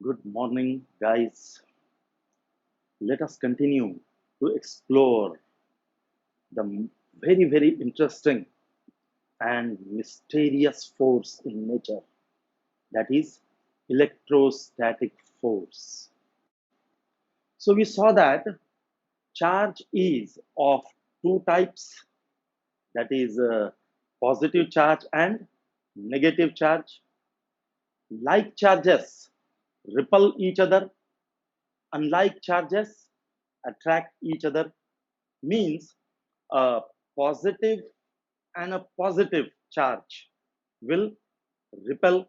Good morning, guys. Let us continue to explore the very interesting and mysterious force in nature, that is electrostatic force. So, we saw that charge is of two types, that is positive charge and negative charge. Like charges repel each other, unlike charges attract each other, means a positive and a positive charge will repel,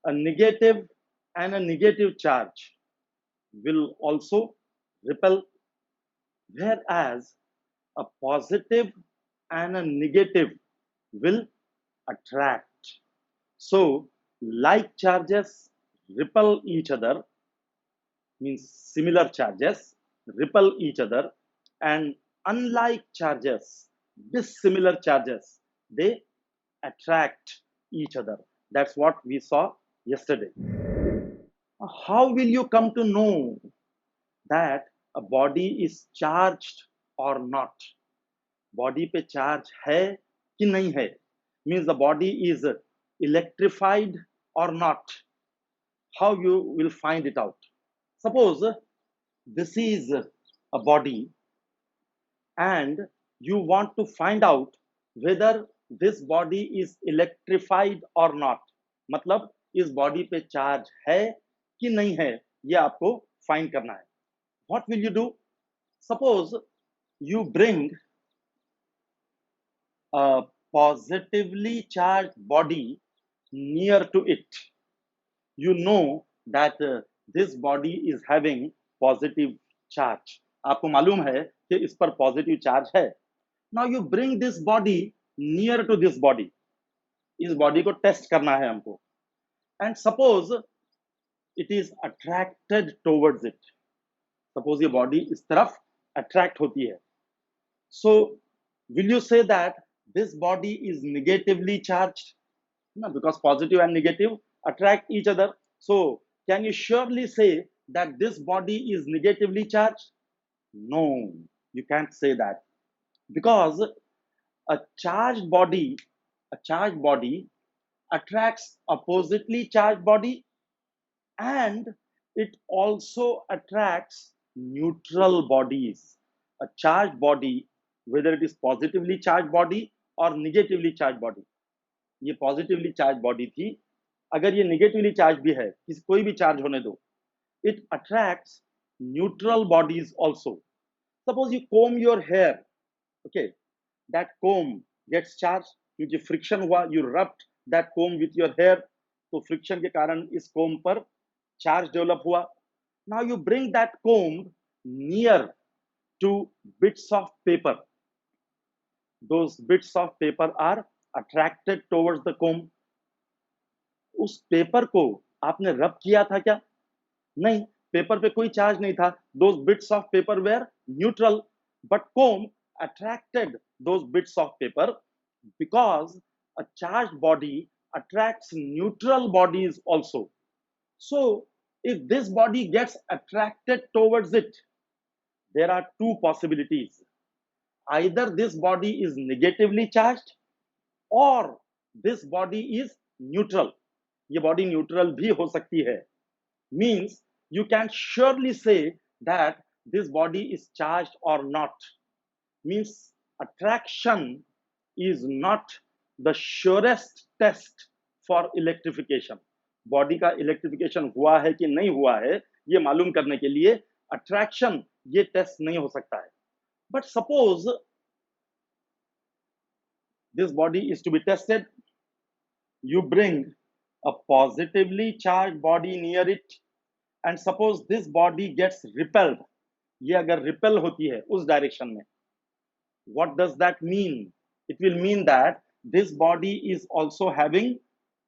a negative and a negative charge will also repel, whereas a positive and a negative will attract. So, like charges repel each other, means similar charges repel each other, and unlike charges, dissimilar charges, they attract each other. That's what we saw yesterday. How will you come to know that a body is charged or not? Body पे charge है कि नहीं है? Means the body is electrified or not? How you will find it out? Suppose this is a body and you want to find out whether this body is electrified or not. मतलब इस body पे charge है कि नहीं है, ये आपको find करना है. What will you do? Suppose you bring a positively charged body near to it. You know that this body is having positive charge. आपको मालूम है कि इस पर पॉजिटिव चार्ज है. Now you bring this body near to this body. इस body को test करना है हमको. And suppose it is attracted towards it. Suppose ये बॉडी इस तरफ attract होती है. So will you say that this body is negatively charged? No, because positive and negative attract each other. So can you surely say that this body is negatively charged? No, you can't say that, because a charged body attracts oppositely charged body, and it also attracts neutral bodies. A charged body, whether it is positively charged body or negatively charged body, ये positively charge body थी, अगर ये negatively charge भी है, किसी कोई भी charge होने दो, it attracts neutral bodies also. Suppose you comb your hair, okay, that comb gets charge, क्योंकि फ्रिक्शन हुआ, you rubbed that comb with your hair, तो फ्रिक्शन के कारण इस कोम पर चार्ज डेवलप हुआ. Now you bring that comb near to bits of paper. those bits of paper are attracted towards the comb. उस paper को आपने रब किया था क्या? नहीं, पेपर पे कोई चार्ज नहीं था. those bits of paper were neutral, but comb attracted those bits of paper, because a charged body attracts neutral bodies also. So if this body gets attracted towards it, there are two possibilities. Either this body is negatively charged or this body is neutral. ये body neutral भी हो सकती है. Means you can surely say that this body is charged or not. Means attraction is not the surest test for electrification. Body का electrification हुआ है कि नहीं हुआ है, ये मालूम करने के लिए attraction ये टेस्ट नहीं हो सकता है. But suppose this body is to be tested, you bring a positively charged body near it, and suppose this body gets repelled. ये अगर repel होती है उस direction में, what does that mean? It will mean that this body is also having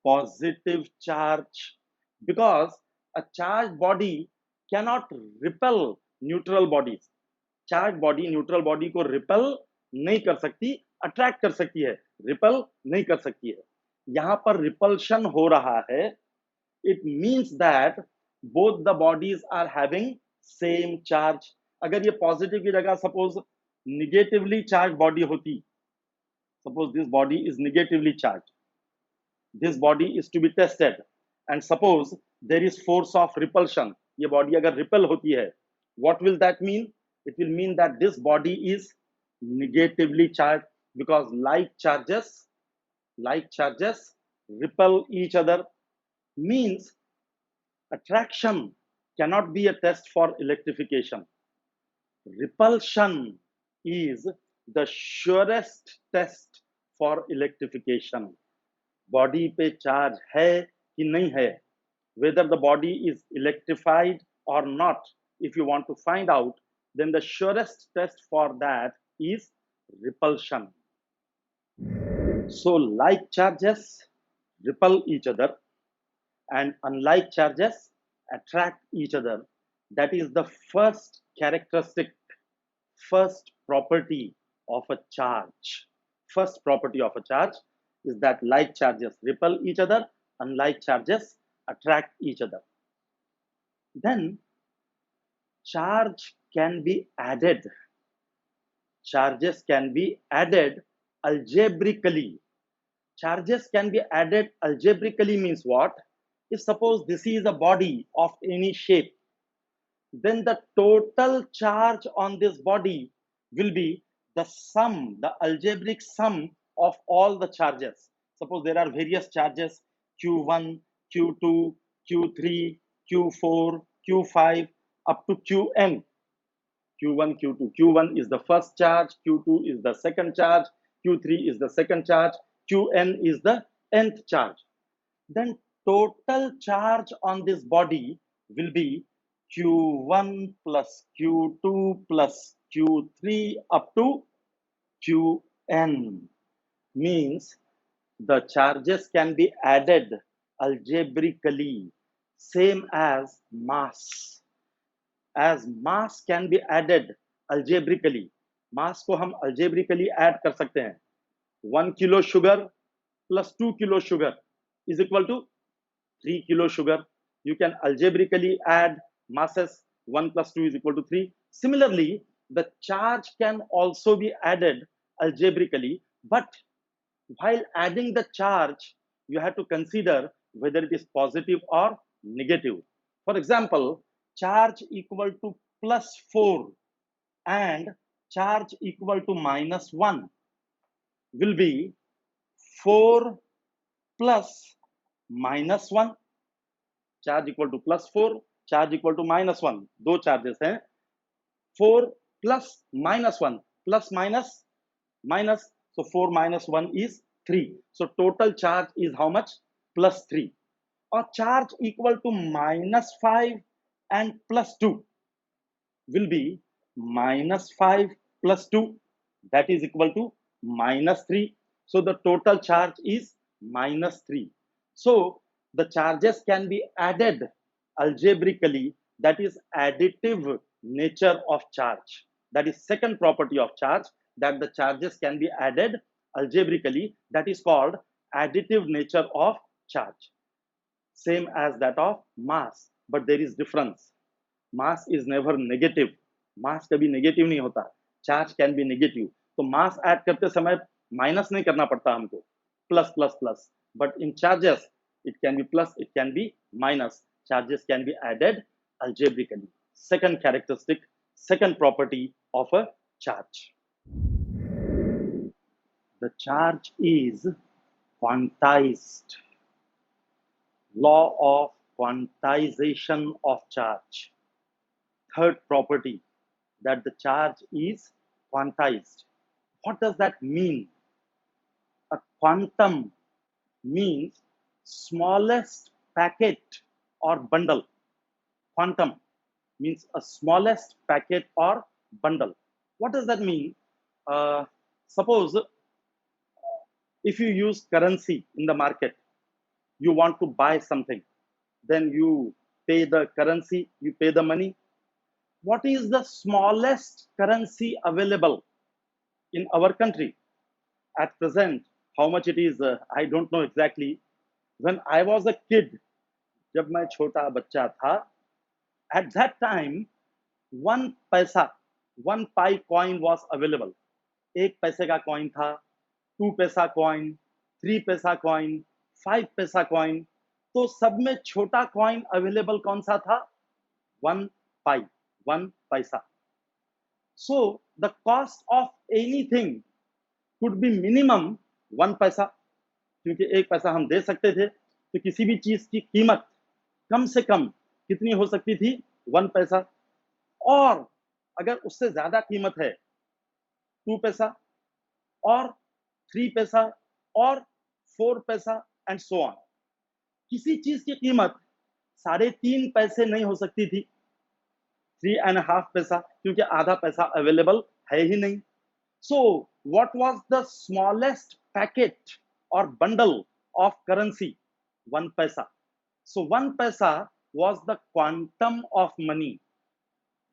positive charge, because a charged body cannot repel neutral bodies. Charge body neutral body को repel नहीं कर सकती, अट्रैक्ट कर सकती है, रिपेल नहीं कर सकती है. यहां पर रिपल्शन हो रहा है. It means that both the bodies are having same charge. अगर ये पॉजिटिव की जगह सपोज निगेटिवली चार्ज बॉडी होती, suppose this body is negatively charged, this body is to be tested, and suppose there is force of repulsion, ये body अगर repel होती है, what will that mean? It will mean that this body is negatively charged, because like charges repel each other. Means attraction cannot be a test for electrification. Repulsion is the surest test for electrification. Body पे charge है कि नहीं है, whether the body is electrified or not, if you want to find out, then the surest test for that is repulsion. So like charges repel each other and unlike charges attract each other. That is the first characteristic, first property of a charge. First property of a charge is that like charges repel each other, unlike charges attract each other. Then charge can be added. Charges can be added algebraically. Charges can be added algebraically means what? If suppose this is a body of any shape, then the total charge on this body will be the sum, the algebraic sum of all the charges. Suppose there are various charges Q1, Q2, Q3, Q4, Q5 up to Qn. Q1, Q2. Q1 is the first charge, Q2 is the second charge, Q3 is the second charge, Qn is the nth charge. Then total charge on this body will be Q1 plus Q2 plus Q3 up to Qn. Means the charges can be added algebraically, same as mass. As mass can be added algebraically, mass को हम algebraically add कर सकते हैं. 1 kilo sugar plus 2 kilo sugar is equal to 3 kilo sugar. You can algebraically add masses. 1 plus 2 is equal to 3. Similarly, the charge can also be added algebraically, but while adding the charge, you have to consider whether it is positive or negative. For example, charge equal to plus 4 and charge equal to minus 1 will be 4 plus minus 1. Charge equal to plus 4, charge equal to minus 1. दो charges हैं. 4 plus minus 1, plus minus minus. So 4 minus 1 is 3. So total charge is how much? Plus 3. Or charge equal to minus 5 and plus 2 will be minus 5 plus 2. That is equal to minus 3. So the total charge is minus 3. So the charges can be added algebraically. That is additive nature of charge. That is second property of charge, that the charges can be added algebraically. That is called additive nature of charge. Same as that of mass, but there is difference. Mass is never negative. Mass कभी negative नहीं होता. Charge can be negative. तो mass add करते समय minus नहीं करना पड़ता हमको. Plus plus plus. But in charges, it can be plus, it can be minus. Charges can be added algebraically. Second characteristic, second property of a charge. The charge is quantized. Law of quantization of charge. Third property, that the charge is quantized. What does that mean? A quantum means smallest packet or bundle. Quantum means a smallest packet or bundle. What does that mean? Suppose if you use currency in the market, you want to buy something, then you pay the currency, you pay the money. What is the smallest currency available in our country at present? How much it is, I don't know exactly. When I was a kid, जब मैं छोटा बच्चा था, At that time, 1 paisa, 1 pi coin was available. 1 पैसे का coin था, 2 पैसा coin, 3 पैसा कॉइन, 5 पैसा कॉइन। तो सब में छोटा कॉइन अवेलेबल कौन सा था? 1 पाई, 1 पैसा। So the cost of anything could be minimum 1 पैसा, क्योंकि 1 पैसा हम दे सकते थे, तो किसी भी चीज की कीमत कम से कम कितनी हो सकती थी? 1 पैसा। और अगर उससे ज्यादा कीमत है, 2 पैसा और 3 पैसा और 4 पैसा एंड सो ऑन। किसी चीज की कीमत 3.5 पैसे नहीं हो सकती थी, 3.5 पैसा, क्योंकि आधा पैसा अवेलेबल है ही नहीं। So what was the smallest packet और बंडल ऑफ करेंसी? 1 पैसा। सो 1 पैसा was the quantum of money.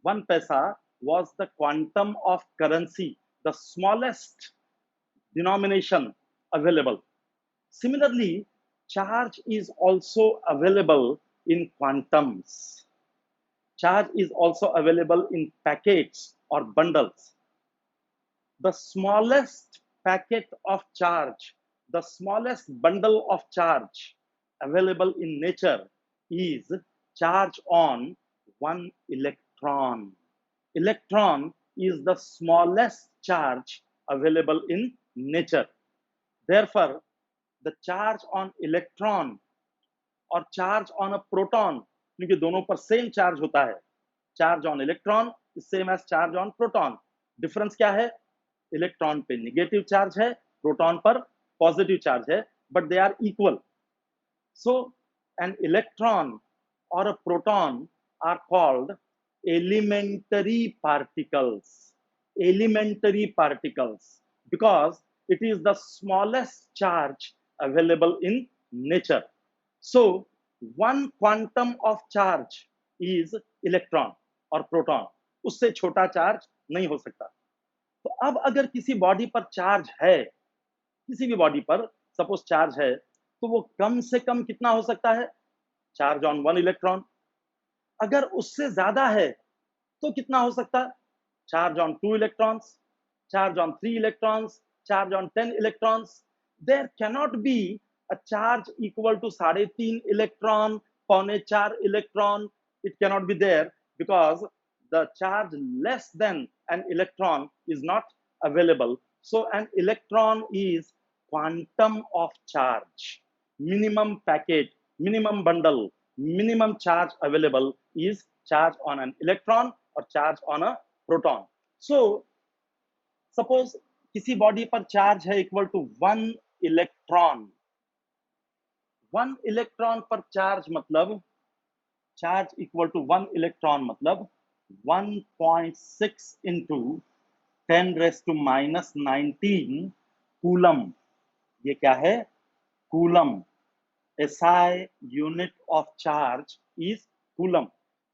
1 paisa was the quantum of currency, the smallest denomination available. Similarly, charge is also available in quantums. Charge is also available in packets or bundles. The smallest packet of charge, the smallest bundle of charge available in nature is charge on 1 electron. Electron is the smallest charge available in nature. Therefore, the charge on electron और charge on a proton, क्योंकि दोनों पर same charge होता है, charge on electron is same as charge on proton. Difference क्या है? Electron पे negative charge है, प्रोटॉन पर पॉजिटिव चार्ज है, but they are equal. So an electron और a proton are called elementary particles. Elementary particles, because it is the smallest charge available in nature. So one quantum of charge is electron और proton, उससे छोटा charge नहीं हो सकता। तो अब अगर किसी बॉडी पर चार्ज है, किसी भी बॉडी पर सपोज चार्ज है, तो वो कम से कम कितना हो सकता है? Charge on 1 electron. अगर उससे ज्यादा है तो कितना हो सकता है? Charge on 2 electrons, charge on 3 electrons, charge on 10 electrons. There cannot be a charge equal to 3.5 electron, 4.25 electron. It cannot be there, because the charge less than an electron is not available. So an electron is quantum of charge. Minimum packet, minimum bundle, minimum charge available is charge on an electron or charge on a proton. So suppose किसी body पर charge है equal to 1 electron. 1 electron पर charge मतलब charge equal to 1 electron मतलब 1.6 into 10⁻⁻19 coulomb. ये क्या है? Coulomb. SI unit of charge is coulomb.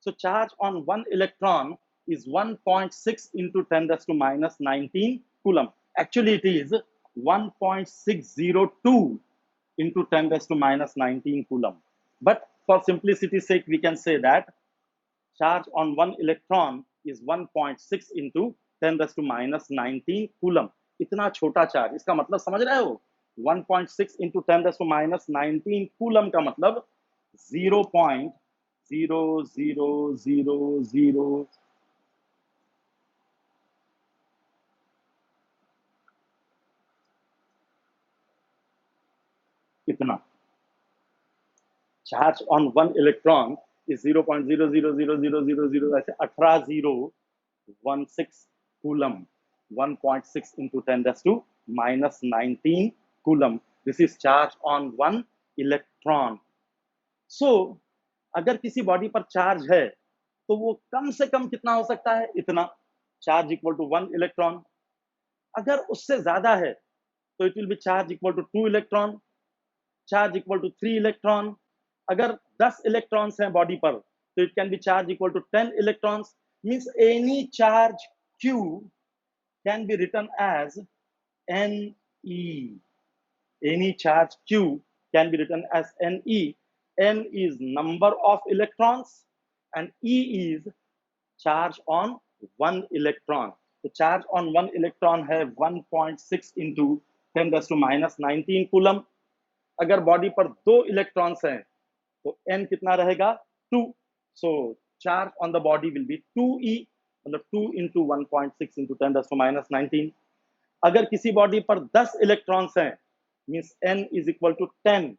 So charge on 1 electron is 1.6 into 10⁻⁻19 coulomb. Actually, it is 1.602 into 10⁻⁻19 coulomb. But for simplicity's sake, we can say that charge on 1 electron is 1.6 into 10⁻⁻19 coulomb. इतना छोटा charge, इसका मतलब समझ रहे हो? 1.6 into 10⁻⁻19 coulomb का मतलब 0.0000 इतना। चार्ज ऑन 1 इलेक्ट्रॉन इज 0.000000, ऐसे 18016 coulomb. 1.6 into 10⁻⁻19 coulomb. This is charge on 1 electron. So अगर किसी बॉडी पर चार्ज है तो वो कम से कम कितना हो सकता है? इतना। Charge equal to 1 electron. अगर उससे ज्यादा है तो it will be charge equal to 2 electron, charge equal to 3 electron. अगर 10 इलेक्ट्रॉन्स हैं बॉडी पर तो it can be charge equal to 10 electrons. Means any charge Q can be written as Ne. Any charge Q can be written as Ne. N is number of electrons and E is charge on one electron. तो charge on one electron है 1.6 into 10⁻⁻19 coulomb. अगर body पर दो electrons हैं तो n कितना रहेगा 2. So charge on the body will be 2e, मतलब 2 इंटू 1.6 इंटू 10⁻⁻19. अगर किसी बॉडी पर 10 इलेक्ट्रॉन्स हैं means n is equal to 10.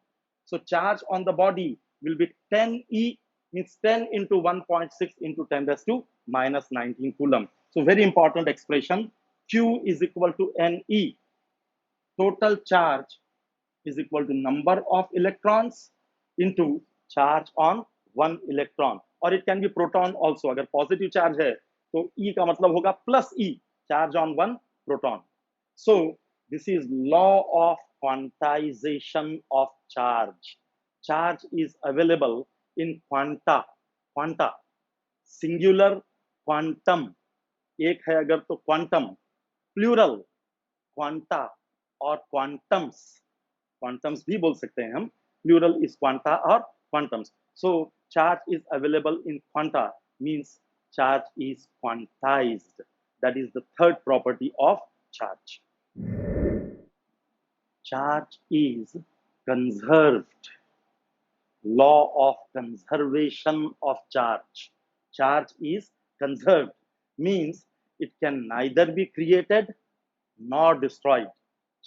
So charge on the body will be 10e, means 10 into 1.6 into 10⁻⁻19 coulomb. So very important expression, Q is equal to Ne. Total charge is equal to number of electrons into charge on one electron. और it can be proton also. अगर positive charge है तो E का मतलब होगा plus E, charge on one proton. So this is law of quantization of charge. Charge is available in quanta, singular, quantum एक है अगर तो क्वांटम, प्लूरल क्वांटा और क्वांटम्स भी बोल सकते हैं हम. प्लूरल इज क्वांटा और quantums. So charge is available in quanta means charge is quantized. That is the third property of charge. Charge is conserved. Law of conservation of charge. Charge is conserved, means it can neither be created nor destroyed.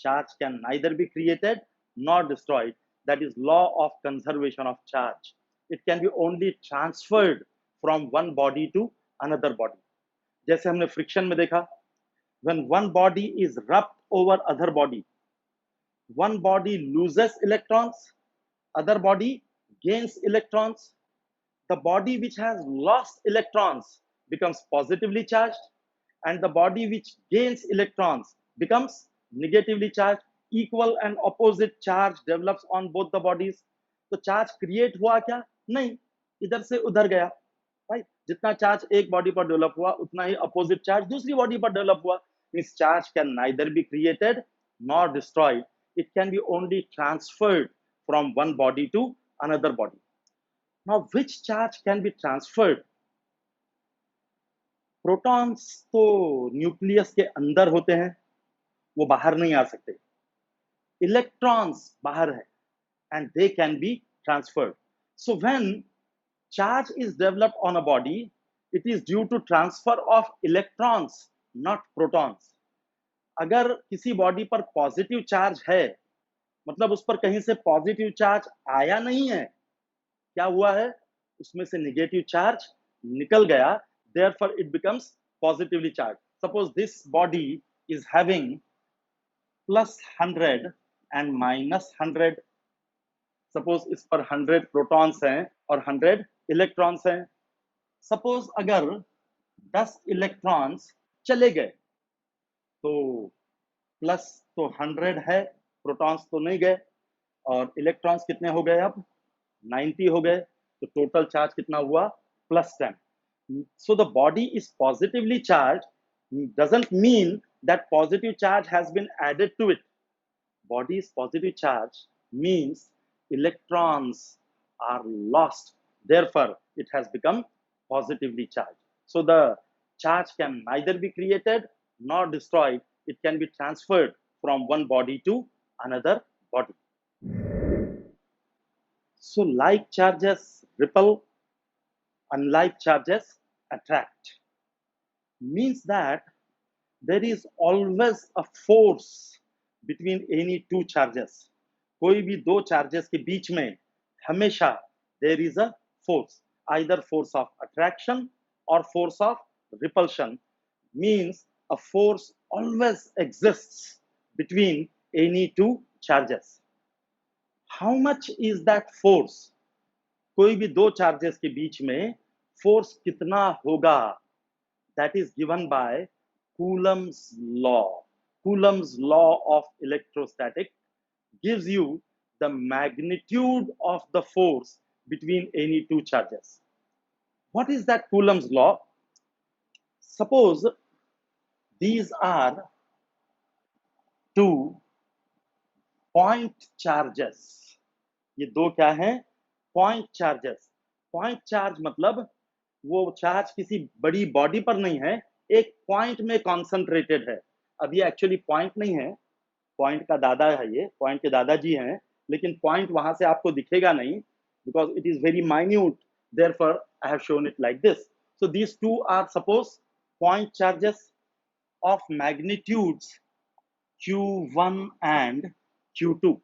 Charge can neither be created nor destroyed. That is law of conservation of charge. It can be only transferred from one body to another body. जैसे हमने friction में देखा, when one body is rubbed over other body, one body loses electrons, other body gains electrons. The body which has lost electrons becomes positively charged, and the body which gains electrons becomes negatively charged. Equal and opposite charge develops on both the bodies. तो charge create हुआ क्या? नहीं, इधर से उधर गया. Right, जितना charge एक बॉडी पर डेवलप हुआ उतना ही अपोजिट चार्ज दूसरी बॉडी पर डेवलप हुआ. Means charge can neither be created nor destroyed. It can be only transferred from one body to another body. Now which charge can be transferred? Protons तो nucleus के अंदर होते हैं, वो बाहर नहीं आ सकते. Electrons बाहर है and they can be transferred. So when charge is developed on a body, it is due to transfer of electrons, not protons. अगर किसी बॉडी पर पॉजिटिव चार्ज है मतलब उस पर कहीं से पॉजिटिव चार्ज आया नहीं है, क्या हुआ है? उसमें से नेगेटिव चार्ज निकल गया. Therefore it becomes positively charged. Suppose this body is having plus 100 and minus 100. Suppose इस पर 100 प्रोटॉन्स हैं और 100 इलेक्ट्रॉन्स हैं. Suppose अगर 10 इलेक्ट्रॉन्स चले गए तो प्लस तो 100 है, प्रोटॉन्स तो नहीं गए, और इलेक्ट्रॉन्स कितने हो गए? अब 90 हो गए. तो टोटल चार्ज कितना हुआ? Plus 10. So the body is positively charge doesn't mean that positive charge has been added to it. Body is positive charge means electrons are lost, therefore it has become positively charged. So the charge can neither be created nor destroyed. It can be transferred from one body to another body. So like charges repel, unlike charges attract. Means that there is always a force between any two charges. कोई भी दो charges के बीच में हमेशा there is a force, either force of attraction or force of repulsion. Means a force always exists between any two charges. How much is that force? कोई भी दो charges के बीच में फोर्स कितना होगा? That is given by Coulomb's law. Coulomb's law of electrostatic gives you the magnitude of the force between any two charges. What is that Coulomb's law? Suppose these are two point charges. ये दो क्या हैं? Point charges. Point charge मतलब वो charge किसी बड़ी body पर नहीं है, एक पॉइंट में कॉन्सेंट्रेटेड है। अब ये एक्चुअली पॉइंट नहीं है, पॉइंट का दादा है, ये पॉइंट के दादाजी हैं, लेकिन पॉइंट वहां से आपको दिखेगा नहीं, because it is very minute, therefore I have shown it like this. So these two are suppose point charges of magnitudes q1 and q2.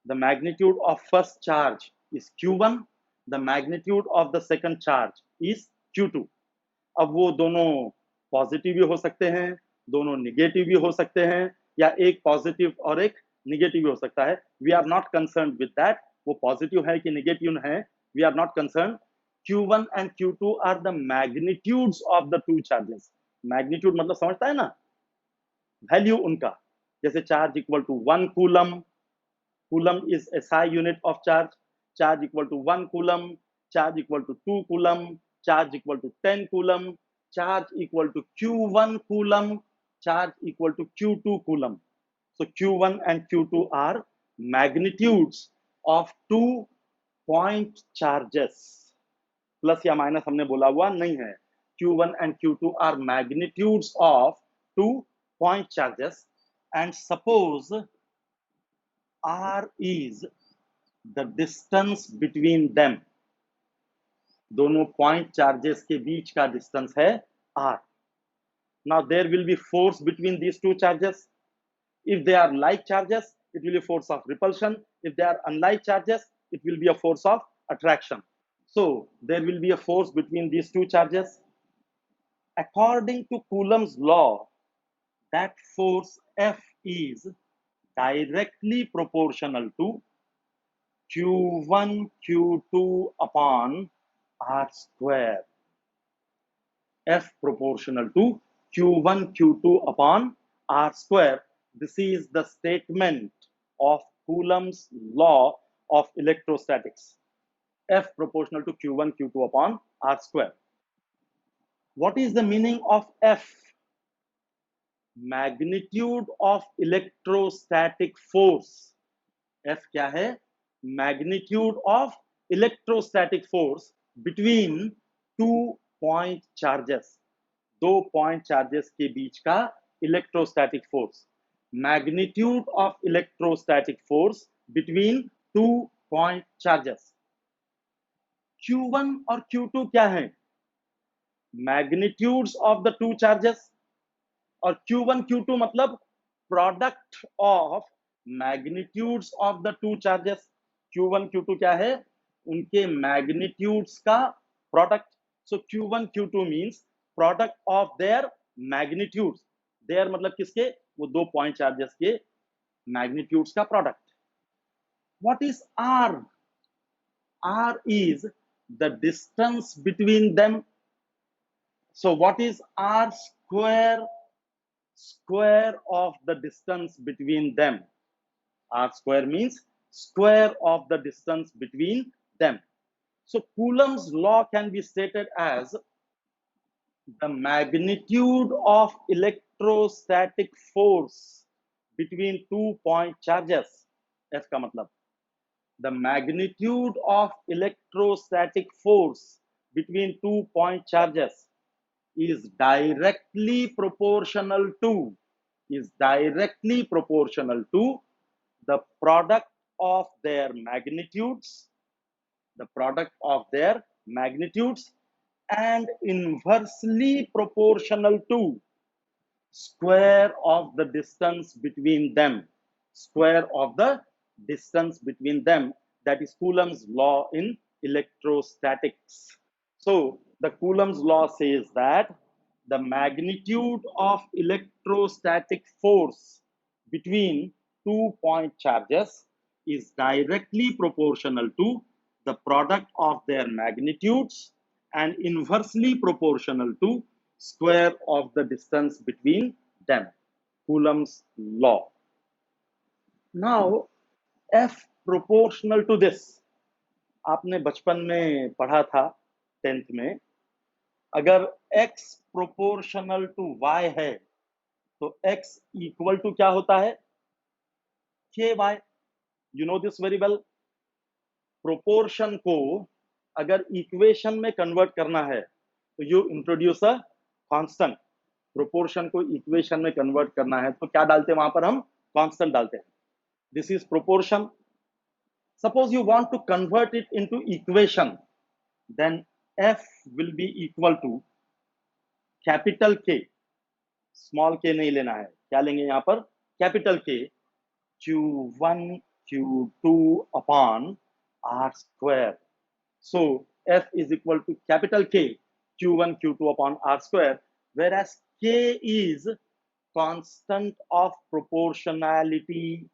The magnitude of first charge is q1, the magnitude of the second charge is q2. अब वो दोनों positive भी हो सकते हैं, दोनों negative भी हो सकते हैं, या एक पॉजिटिव और एक निगेटिव भी हो सकता है। We are not concern with that, वो पॉजिटिव है कि निगेटिव है, we are not concern. Q1 and Q2 are the magnitudes of the two charges. Magnitude मतलब समझता है ना, वैल्यू उनका। जैसे charge equal to 1 coulomb, coulomb is SI unit of charge, charge equal to 1 coulomb, charge equal to 2 coulomb, charge equal to 10 coulomb, charge equal to Q1 coulomb, charge equal to Q2 coulomb. So Q1 and Q2 are magnitudes of 2 point charges. Plus या minus हमने बोला हुआ नहीं है। Q1 and Q2 are magnitudes of 2 point charges, and suppose R is the distance between them. दोनों point charges के बीच का distance है R. Now there will be force between these two charges. If they are like charges, it will be a force of repulsion. If they are unlike charges, it will be a force of attraction. So there will be a force between these two charges. According to Coulomb's law, that force F is directly proportional to Q1 Q2 upon R square. F proportional to Q1 Q2 upon R square. This is the statement of Coulomb's law of electrostatics. F proportional to Q1 Q2 upon R square. What is the meaning of F? Magnitude of electrostatic force. F क्या है? Magnitude of electrostatic force between 2 point charges. 2 point charges के बीच का electrostatic force. Magnitude of electrostatic force between 2 point charges. Q1 और Q2 क्या है? Magnitudes of the two charges. और Q1 Q2 मतलब product of magnitudes of the two charges. Q1 Q2 क्या है? उनके मैग्नीट्यूड्स का product. So Q1 Q2 means product of their magnitudes. Their मतलब किसके? वो 2 point चार्जेस के मैग्नीट्यूड्स का product. What is R? R is the distance between them. So what is R square? Square of the distance between them. R square means square of the distance between them. So Coulomb's law can be stated as the magnitude of electrostatic force between 2 point charges. F का मतलब the magnitude of electrostatic force between 2 point charges is directly proportional to the product of their magnitudes, and inversely proportional to square of the distance between them. That is Coulomb's law in electrostatics. So the Coulomb's law says that the magnitude of electrostatic force between 2 point charges is directly proportional to the product of their magnitudes and inversely proportional to square of the distance between them. Coulomb's law. Now, F proportional to this. आपने बचपन में पढ़ा था 10th में, अगर x proportional to y है तो x equal to क्या होता है? ky. You know this very well. Proportion को अगर इक्वेशन में कन्वर्ट करना है तो you introduce a constant. Proportion को इक्वेशन में कन्वर्ट करना है तो क्या डालते हैं वहां पर? हम कांस्टेंट डालते हैं। This is proportion. Suppose you want to convert it into equation, then f will be equal to capital K, small k नहीं लेना है, क्या लेंगे यहाँ पर? Capital K, Q1 Q2 upon R square. So F is equal to capital K, Q1 Q2 upon R square, whereas K is constant of proportionality.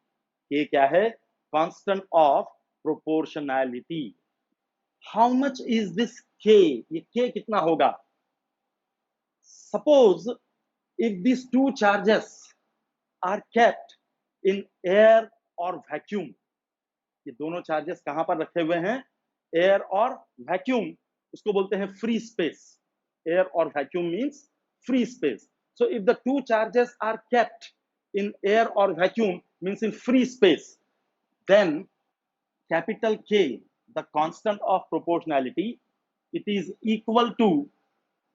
K क्या है? Constant of proportionality. How much is this K? ये K कितना होगा? Suppose if these two charges are kept in air or vacuum, ये दोनों charges कहां पर रखे हुए हैं? एयर और वैक्यूम, उसको बोलते हैं फ्री स्पेस। एयर और vacuum means free space. So if the two charges are kept in air और vacuum means in free space, then capital K, the constant of proportionality, it is equal to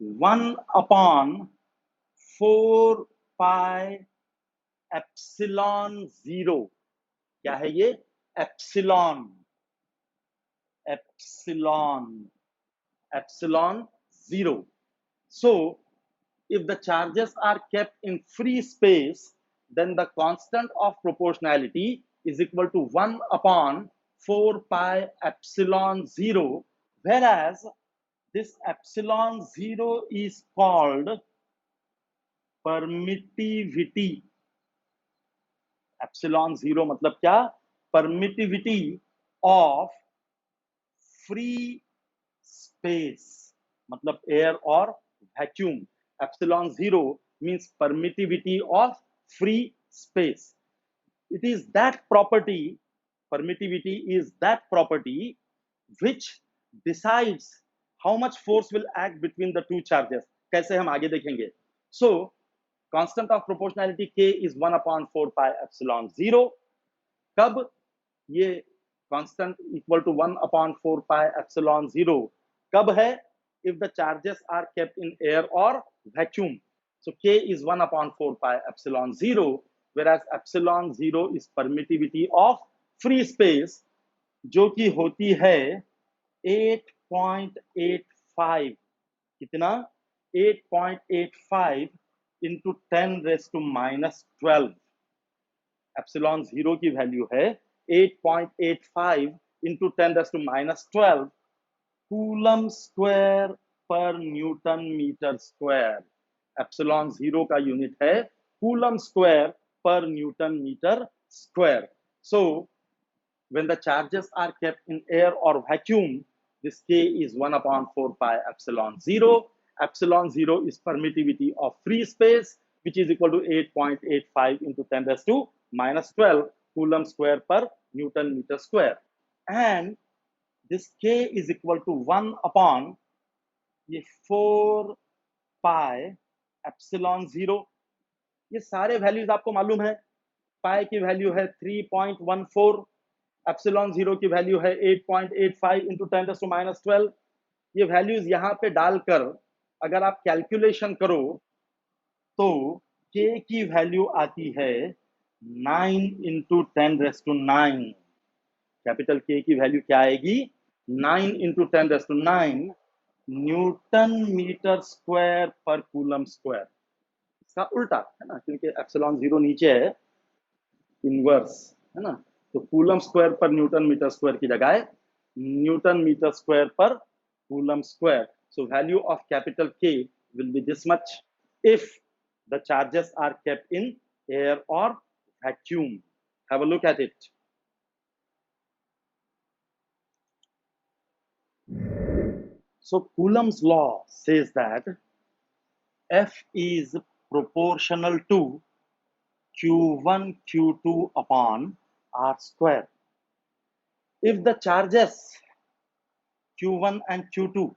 1 upon 4 pi epsilon 0. क्या है ये? Epsilon. epsilon 0. So if the charges are kept in free space, then the constant of proportionality is equal to 1 upon 4 pi epsilon 0, whereas this epsilon 0 is called permittivity. epsilon 0 मतलब क्या? permittivity of free space, मतलब air और vacuum. epsilon 0 means permittivity of free space. It is that property, permittivity is that property which decides how much force will act between the two charges. कैसे हम आगे देखेंगे। So constant of proportionality K is 1 upon 4 pi epsilon 0. कब ये constant equal to 1 upon 4 pi epsilon 0 कब है? If the charges are kept in air or vacuum. So K is 1 upon 4 pi epsilon 0, whereas epsilon 0 is permittivity of free space, जो कि होती है 8.85। कितना? 8.85 into 10 raised to minus 12। Epsilon 0 की value है 8.85 into 10 raised to minus 12 coulomb square पर newton metre square. Epsilon 0 का unit है कूलम स्क्वायर पर newton metre square. So when the charges are kept in air or vacuum, this K is 1 upon 4 pi epsilon 0. Epsilon 0 is permittivity of free space, which is equal to 8.85 into 10 raised to minus 12 coulomb square per Newton meter square. And this K is equal to 1 upon 4 pi epsilon 0. ये सारे values आपको मालूम है। पाई की value है 3.14, epsilon 0 की value है 8.85 into 10 raised to minus 12। ये वैल्यूज यहाँ पे डालकर अगर आप कैलकुलेशन करो तो K की वैल्यू आती है 9 into 10 raised to 9। कैपिटल K की वैल्यू क्या आएगी? 9 into 10 raised to 9 newton metre square पर कूलम स्क्वायर। इसका उल्टा है ना, क्योंकि एप्सिलॉन 0 नीचे है, इनवर्स है ना, तो कूलम स्क्वायर पर न्यूटन मीटर स्क्वायर की जगह न्यूटन मीटर स्क्वायर पर coulomb square. So value of capital K will be this much if the charges are kept in air or vacuum. Have a look at it. So Coulomb's law says that F is proportional to Q1 Q2 upon R square. If the charges Q1 and Q2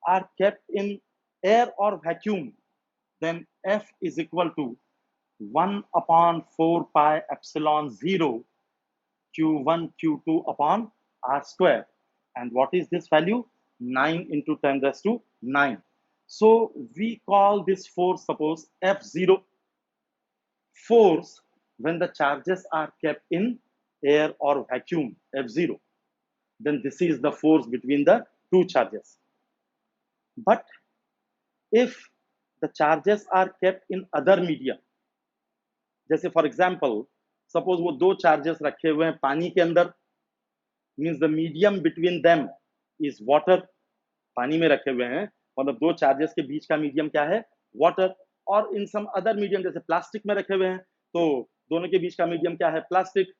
are kept in air or vacuum, then F is equal to 1 upon 4 pi epsilon 0 Q1 Q2 upon R square. And what is this value? 9 into 10 raised to 9. So we call this force, suppose F0, force when the charges are kept in air or vacuum, F0. Then this is the force between the two charges. But if the charges are kept in other medium, जैसे for example suppose वो दो charges रखे हुए हैं पानी के अंदर, means the medium between them is water, पानी में रखे हुए हैं, मतलब दो चार्जेस के बीच का मीडियम क्या है? वाटर. और इन सम अदर मीडियम जैसे प्लास्टिक में रखे हुए हैं, तो दोनों के बीच का मीडियम क्या है? प्लास्टिक.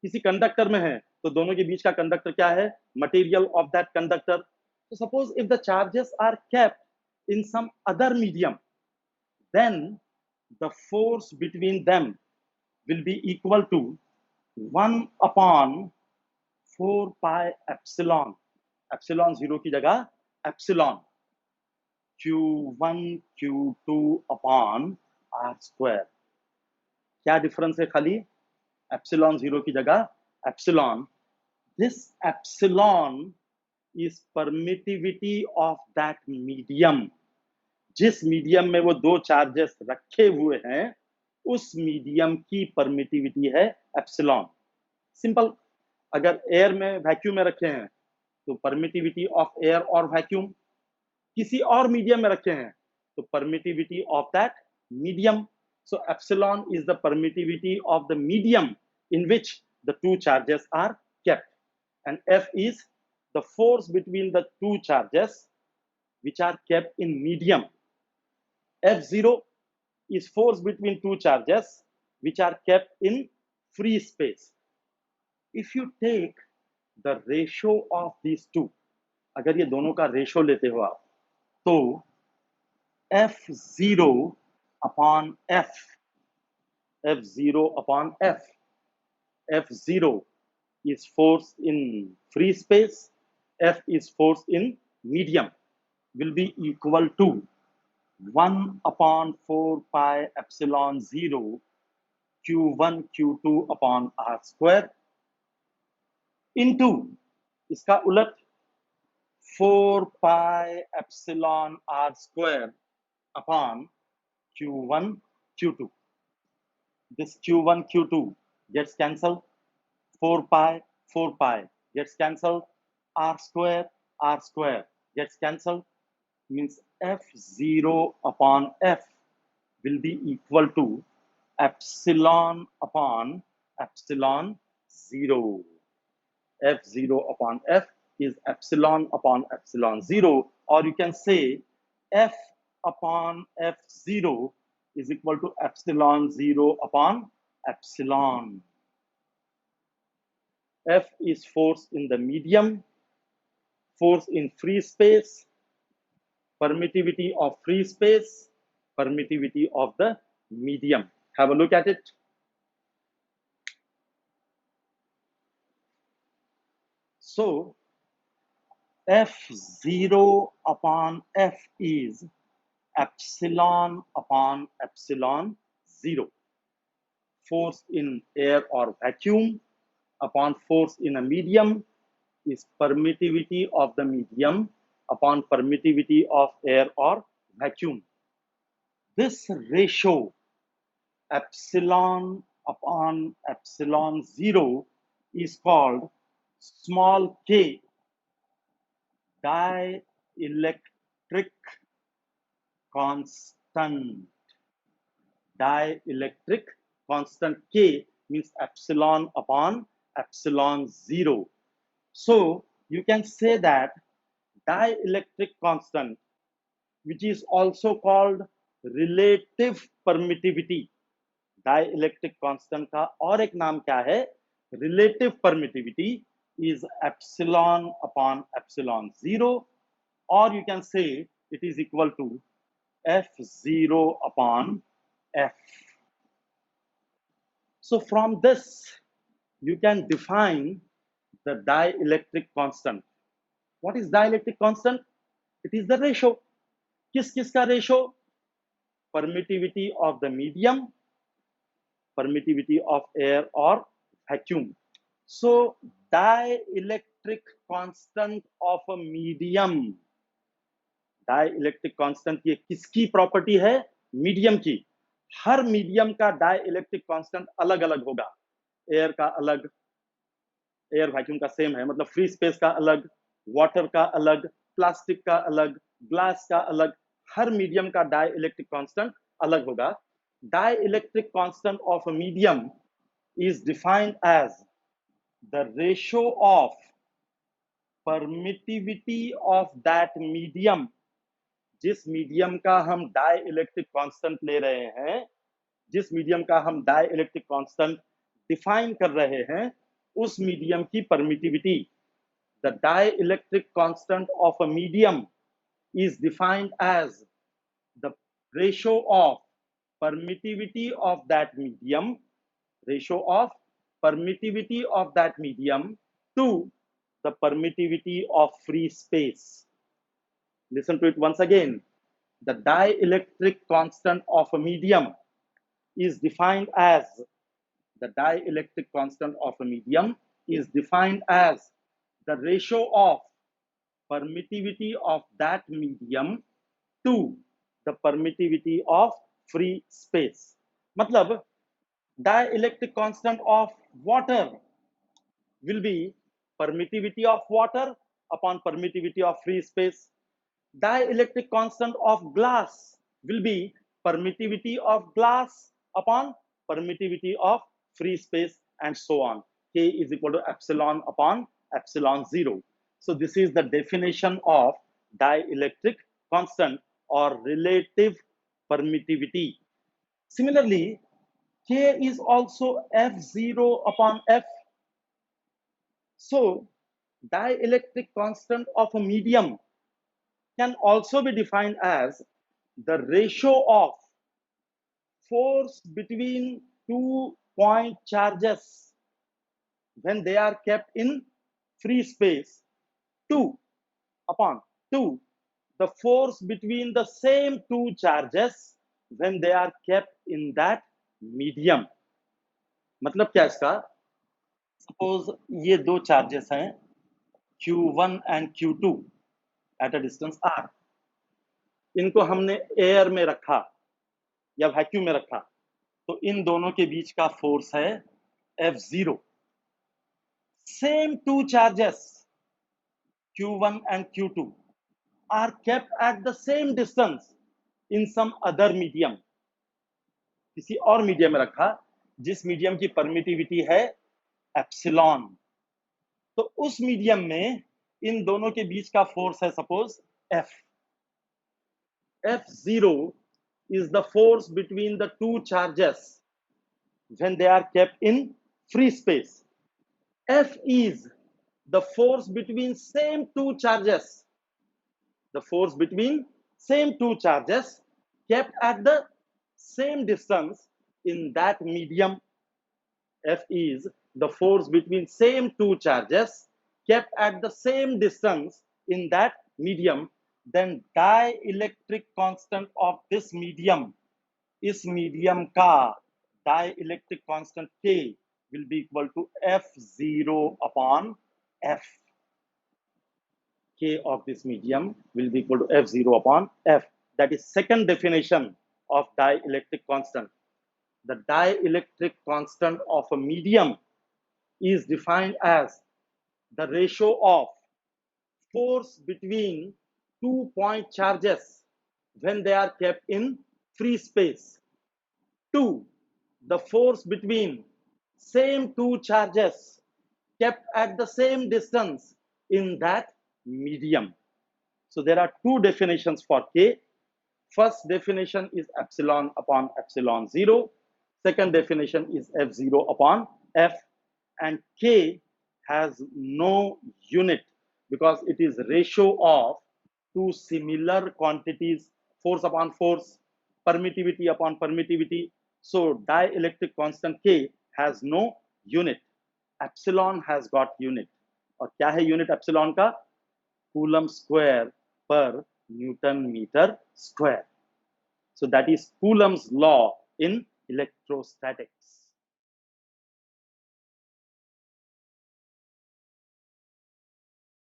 किसी कंडक्टर में है तो दोनों के बीच का कंडक्टर क्या है? Material of that conductor. तो suppose if the charges are kept in some other medium, then the force between them will be equal to 1 upon 4 pi epsilon. Epsilon 0 की जगह epsilon q1 q2 upon r square. क्या difference है? खाली epsilon 0 की जगह epsilon. This epsilon is permittivity of that medium. जिस medium में वो दो चार्जेस रखे हुए हैं उस मीडियम की परमिटिविटी है एप्सिलॉन. सिंपल. अगर एयर में वैक्यूम में रखे हैं तो परमिटिविटी ऑफ एयर और वैक्यूम, किसी और मीडियम में रखे हैं तो permittivity of that medium. So epsilon is the permittivity of the medium in which the two charges are kept, and F is the force between the two charges which are kept in medium. F0 is force between two charges which are kept in free space. If you take the ratio of these two, अगर ये दोनों का ratio लेते हो आप, तो F0 upon F, F0 upon F, F0 is force in free space, F is force in medium, will be equal to 1 upon 4 pi epsilon 0 q1 q2 upon r square into इसका उलट 4 pi epsilon r square upon q1 q2. This q1 q2 gets cancelled, 4 pi gets cancelled, r square gets cancelled, means F0 upon F will be equal to epsilon upon epsilon 0. F0 upon F is epsilon upon epsilon 0, or you can say F upon F0 is equal to epsilon 0 upon epsilon. F is force in the medium, force in free space, permittivity of free space, permittivity of the medium. Have a look at it. So F0 upon F is epsilon upon epsilon 0. Force in air or vacuum upon force in a medium is permittivity of the medium upon permittivity of air or vacuum. This ratio epsilon upon epsilon 0 is called small k dielectric constant. Dielectric constant K means epsilon upon epsilon 0. So you can say that dielectric constant, which is also called relative permittivity, dielectric constant का और एक नाम क्या है? Relative permittivity is epsilon upon epsilon 0, or you can say it is equal to F0 upon F. So from this, you can define the dielectric constant. What is dielectric constant? It is the ratio. किस का ratio? Permittivity of the medium, permittivity of air or vacuum. So dielectric dielectric constant of a medium, dielectric constant ये किसकी property है? Medium की। हर medium का dielectric constant अलग अलग होगा। एयर का अलग, एयर वैक्यूम का सेम है, मतलब फ्री स्पेस का अलग, वाटर का अलग, प्लास्टिक का अलग, ग्लास का अलग, हर मीडियम का डाइइलेक्ट्रिक कांस्टेंट अलग होगा। Dielectric constant of a medium is defined as the ratio of permittivity of that medium, जिस मीडियम का हम डाइइलेक्ट्रिक कांस्टेंट ले रहे हैं, जिस मीडियम का हम डाइइलेक्ट्रिक कांस्टेंट डिफाइन कर रहे हैं, उस मीडियम की permittivity. The dielectric constant of a medium is defined as the ratio of permittivity of that medium, ratio of permittivity of that medium to the permittivity of free space. Listen to it once again. The dielectric constant of a medium is defined as the dielectric constant of a medium is defined as the ratio of permittivity of that medium to the permittivity of free space. मतलब dielectric constant of water will be permittivity of water upon permittivity of free space. Dielectric constant of glass will be permittivity of glass upon permittivity of free space, and so on. K is equal to epsilon upon epsilon 0. So this is the definition of dielectric constant or relative permittivity. Similarly, K is also F0 upon F. So dielectric constant of a medium can also be defined as the ratio of force between 2 point charges when they are kept in free space 2 upon 2 the force between the same two charges when they are kept in that medium. मतलब क्या इसका? Suppose ये दो charges हैं Q1 and Q2 at a distance R, इनको हमने air में रखा या वैक्यूम में रखा, तो इन दोनों के बीच का फोर्स है F0. Same two charges Q1 and Q2 are kept at the same distance in some other medium. किसी और मीडियम में रखा जिस मीडियम की परमिटिविटी है एप्सिलॉन, तो उस मीडियम में इन दोनों के बीच का फोर्स है suppose F. F0 is the force between the two charges when they are kept in free space. F is the force between same two charges, the force between same two charges kept at the same distance in that medium. F is the force between same two charges kept at the same distance in that medium. Then dielectric constant of this medium, इस medium का dielectric constant K will be equal to F0 upon F. K of this medium will be equal to F0 upon F. That is second definition of dielectric constant. The dielectric constant of a medium is defined as the ratio of force between 2 point charges when they are kept in free space to the force between same two charges kept at the same distance in that medium. So there are two definitions for K. First definition is epsilon upon epsilon 0. Second definition is F0 upon F. And K has no unit because it is ratio of two similar quantities, force upon force, permittivity upon permittivity. So dielectric constant K has no unit. Epsilon has got unit. और क्या है unit epsilon का? Coulomb square पर newton metre square. So that is Coulomb's law in electrostatics.